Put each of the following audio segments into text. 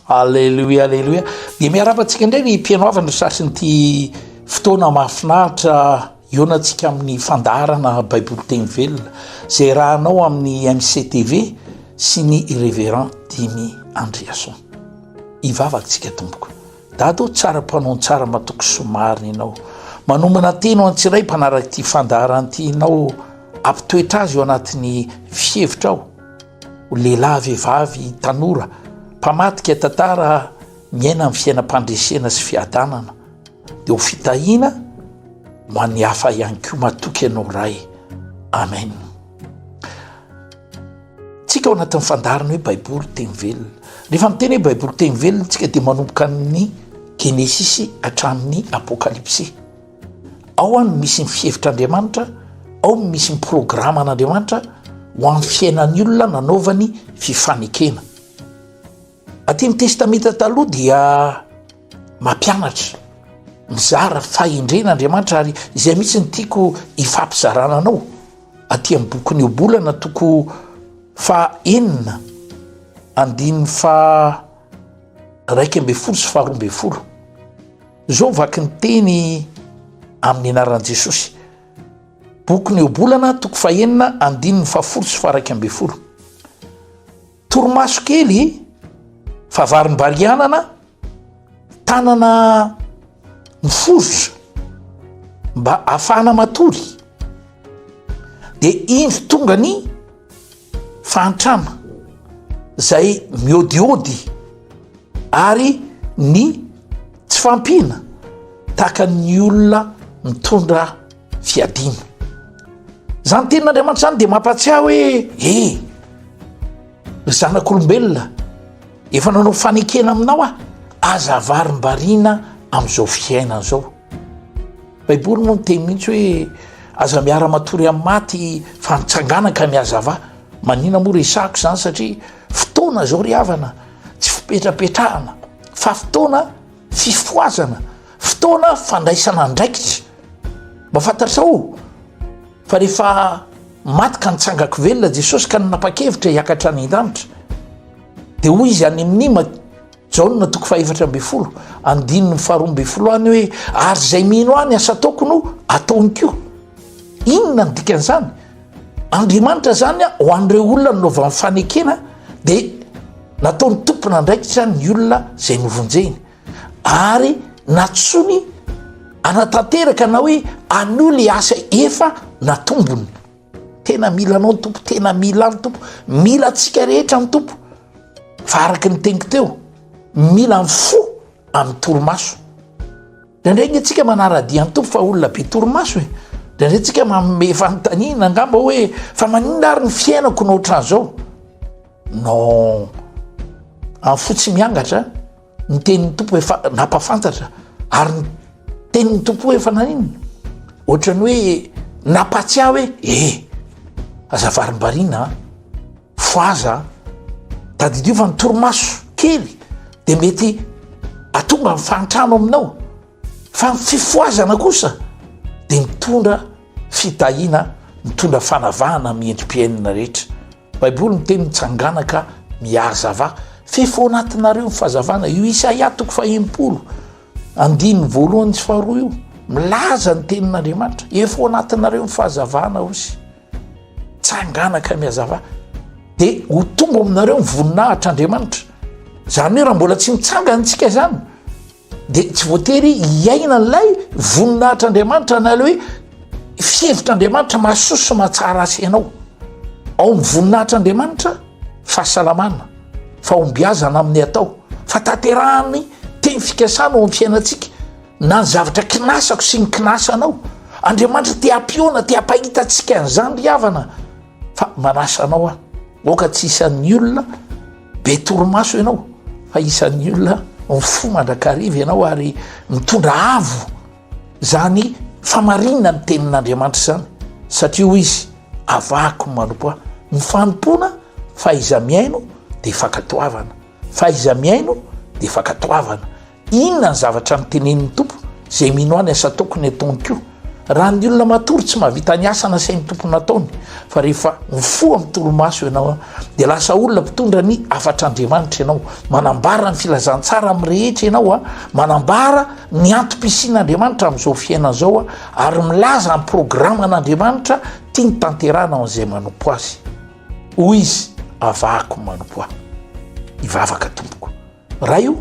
alleloia alleloia dia miaravantsika indray ny mpianoavana sasiny ty fotoana mahafinaritra ionatsika amin'ny fandarana baiboly teny velona zay rahanao amin'ny MCTV sy ny révérend Dimy Andreasson. Ivavatsika tompoko dado tsara mpanao tsara matoko somariny ianao manomana teny ho antsiray mpanaraka ty fandarana ty ianao ampitoetra azy eo anatin'ny fihevitra ao lehilahy vehivavy tanora mpamatika tantara miaina amin'ny fiainam-pandresena sy fiadanana dia ho fitahiana ho an'ny hafa ihany koa matoky ianao ray. Amen. Tsika ao anatin'ny fandarana hoe baiboly teny velona. Rehefa miteny hoe baiboly teny velona tsika dia manomboka ny Genesisy hatramin'ny Apokalipsy. Ao any misy ny fihevitr'Andriamanitra, ao misy ny programan'Andriamanitra ho amin'ny fiainan'ny olona nanaovany fifanekena. Aty amin'ny testamenta taloha dia mampianatra mizara fahendren'Andriamanitra ary izay mihitsy ny tiako ifampizarana anao aty amin'ny boky ny obolana toko 4 andininy 1:12 sy 2:12. Zao vaky ny teny amin'ny anaran'i Jesosy. Boky ny obolana toko 4 andininy 1:10 sy 2:12. Torimaso kely favarim-barianana tanana mifozotra mba ahafahana matory dia iny tonga ny fahantrana zay miodiody ary ny tsy fampina tahaka ny olona mitondra fiadina. Zany tenin'Andriamanitra zany dia mampatsiahy hoe zanak'olombelona efa nanao fanekena aminao aza avarim-bariana amin'izao fiainana zao. Baiboly moa miteny mihitsy hoe aza miara matory amin'ny maty fa mitsangana ka miazava. Manina moa resako zany satria fotoana zao ry havana tsy fipetrapetrahana fa fotoana fifoazana, fotoana fandraisana ndraikitra. Mahafantatra sao fa rehefa maty ka nitsangako velona Jesosy ka nanapa-kevitra hiakatra any an-danitra dia hoy izy any amin'ny Jaona toko 4:12 andininy 2:12 any hoe ary zay mino any asa ataoko no ataony koa. Inona ny dikan'izany? Andriamanitra zany ho an'ireo olona nanaova fanekena dia nataony tompona ndraikitra ny olona zay novonjeny ary natsony anatanteraka na hoe anio le asa efa natombony. Tena mila anao ny tompo, tena mila ny tompo, mila atsika rehetra ny tompo fa araka ny teniko teo mila ny fo amin'ny torimaso. Ndraindray atsika manara-dia ny tompo fa olona be torimaso ndraindray atsika manome fanontaniana angamba hoe fa maninona ary ny fiainako nohatran'izao. Non, amin'ny fotsy miangatra ny tenin'ny tompo efa napafantatra ary ny tenin'ny tompo efa naninona ohatrany hoe napatsiahy hoe aza varim-bariana foaza tadidio fa ny torimaso kely dia mety atonga amin'ny fahantrano aminao fa ny fifoazana kosa dia mitondra fitahiana, mitondra fanavahana miendrim-piainana rehetra. Baiboly miteny mitsanganaka miazava fefo anatinareo ny fahazavana. Io Isaia toko 40 andininy 1 sy 2 io milaza ny tenin'Andriamanitra efo anatinareo ny fahazavana osy tsanganaka miazava dia ho tonga aminareo ny voninahitr'Andriamanitra. Zany hoe raha mbola tsy mitsangana antsika zany dia tsy voatery hiaina n'ilay voninahitr'Andriamanitra na ilay hoe fihevitr'Andriamanitra mahasoso mahatsara asy ianao. Ao amin'ny voninahitr'Andriamanitra fahasalamana, fahombiazana amin'ny atao, fa tanterahany teny fikasana ao amin'ny fiainantsika na ny zavatra kinasako sy ny kinasanao. Andriamanitra te hampiona, te hampahita antsika an'izany ry havana fa manasa anao oka tsy isan'ny olona be torimaso ianao fa isan'ny olona mifo mandrakariva ianao ary mitondra avo zany famarinana ny tenin'Andriamanitra zany satria hoy izy avako manompo ny fanompona fa iza miaino dia fakatoavana, fa iza miaino dia fakatoavana. Inona ny zavatra mitenen'ny tompo zay mino any asa tokony ataony koa raha ny olona matory tsy mahavita ny asa nasain'ny tompo nataony fa rehefa mifoa amin'ny toromaso ianao dia lasa olona mpitondra ny afatr'Andriamanitra ianao, manambara ny filazantsara amin'ny rehetra ianao manambara ny antom-pisian'Andriamanitra amin'izao fiainan'izao ary milaza ny programan'Andriamanitra tia ny tanterana amin'izay manompo azy. Hoy izy, avahako manompo ahy, ivavaka tompoko. Raha io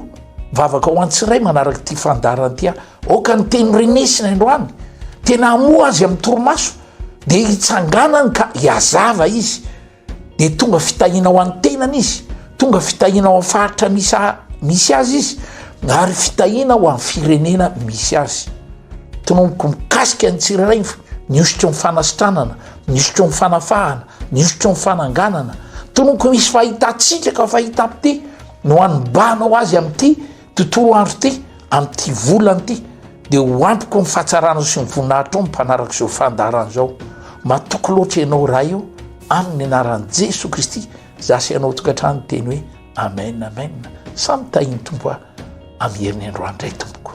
vavaka ho antsiray manaraka ity fandarana ity oka ny teny renesina androany tena amoa azy amin'ny toromaso dia hitsanganany ka hiazava izy dia tonga fitahina ho an'ny tenany izy, tonga fitahina ho amin'ny faritra misy azy izy ary fitahina ho amin'ny firenena misy azy. Tonomoko mikasika ny tsirairay niosotro ny fanasitranana, niosotro ny fanafahana, niosotro ny fananganana. Tonomoko misy fahitatsika fahita-pity no hanombanao azy amin'ity tontolo andro ity, amin'ity volana ity, dia ho ampiko ny fahatsarana sy ny voninahitra ao mpanaraka izao fandarana izao. Matoky loatra ianao raha io amin'ny anaran'i Jesosy Kristy zasy ianao tokantrano teny hoe amen, amen. Samy tahiny tompo amin'ny herin'ny androany indray tompoko.